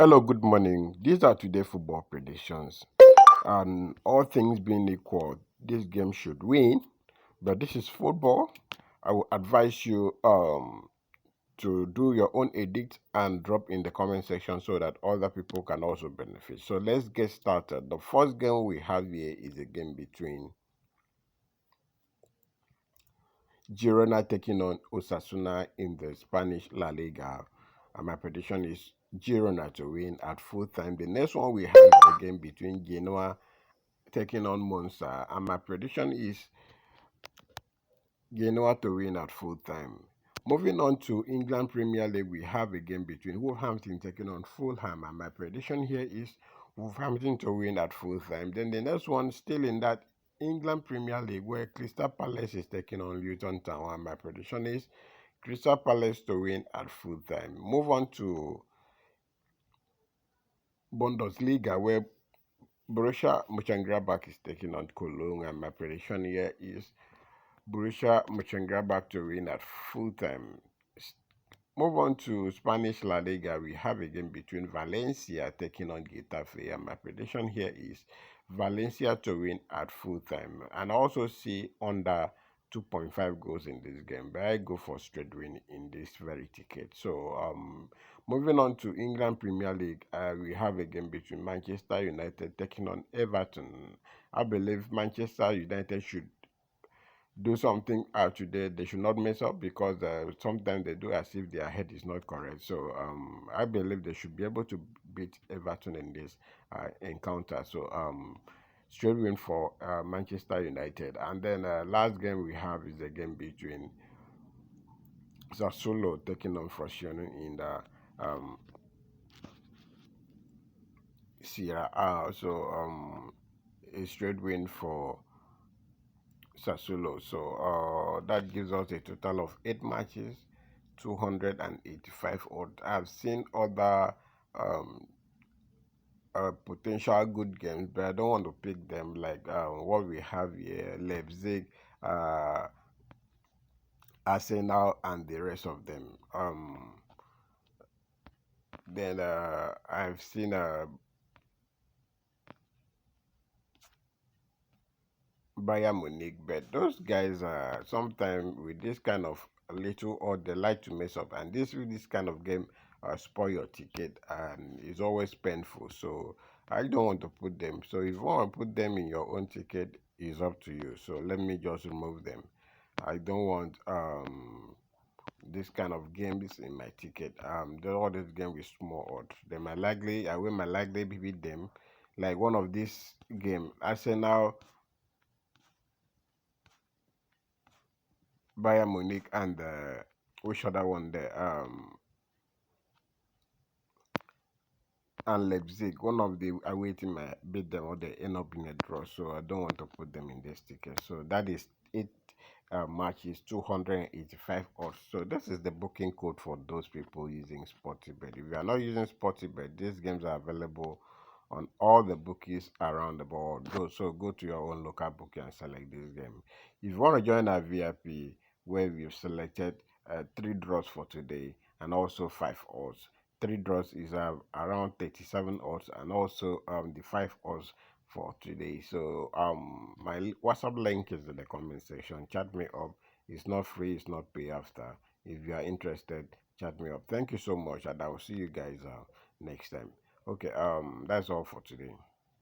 Hello, good morning. These are today football predictions. And all things being equal, this game should win. But this is football. I will advise you to do your own edit and drop in the comment section so that other people can also benefit. So let's get started. The first game we have here is a game between Girona taking on Osasuna in the Spanish La Liga. And my prediction is Girona to win at full time. The next one we have is a game between Genoa taking on Monza. And my prediction is Genoa to win at full time. Moving on to England Premier League, we have a game between Wolverhampton taking on Fulham. And my prediction here is Wolverhampton to win at full time. Then the next one, still in that England Premier League, where Crystal Palace is taking on Luton Town. And my prediction is Crystal Palace to win at full time. Move on to Bundesliga, where Borussia Mönchengladbach is taking on Cologne. And my prediction here is Borussia Mönchengladbach to win at full time. Move on to Spanish La Liga. We have a game between Valencia taking on Getafe, and my prediction here is Valencia to win at full time. And I also see under 2.5 goals in this game, but I go for straight win in this very ticket. So moving on to England Premier League, we have a game between Manchester United taking on Everton. I believe Manchester United should do something out today. They should not mess up because sometimes they do as if their head is not correct. So I believe they should be able to beat Everton in this encounter. So straight win for Manchester United. And then last game we have is a game between Sassuolo taking on Frosinone in the Serie A. So a straight win for Sassuolo. So that gives us a total of 8 matches, 285 odds. I've seen other potential good games, but I don't want to pick them like what we have here: Leipzig, Arsenal, and the rest of them. Then I've seen Bayern Munich, but those guys are sometimes with this kind of little or they like to mess up, and this kind of game spoil your ticket and it's always painful. So I don't want to put them. So if you want to put them in your own ticket, it's up to you. So let me just remove them. I don't want this kind of games in my ticket. All this game with small odds. I will my likely beat them. Like one of this game, Arsenal, Bayern Munich, and which other one there? And Leipzig. One of the away team beat them or they end up in a draw. So I don't want to put them in this ticket. So that is it. Matches 285 odds. So this is the booking code for those people using Sportybet. If you are not using Sportybet, these games are available on all the bookies around the world. So go to your own local bookie and select this game. If you want to join our VIP, where we've selected 3 draws for today and also 5 odds. 3 draws is around 37 odds, and also the 5 odds for today. So my WhatsApp link is in the comment section. Chat me up. It's not free, it's not pay after. If you are interested, chat me up. Thank you so much, and I will see you guys next time. Okay, that's all for today.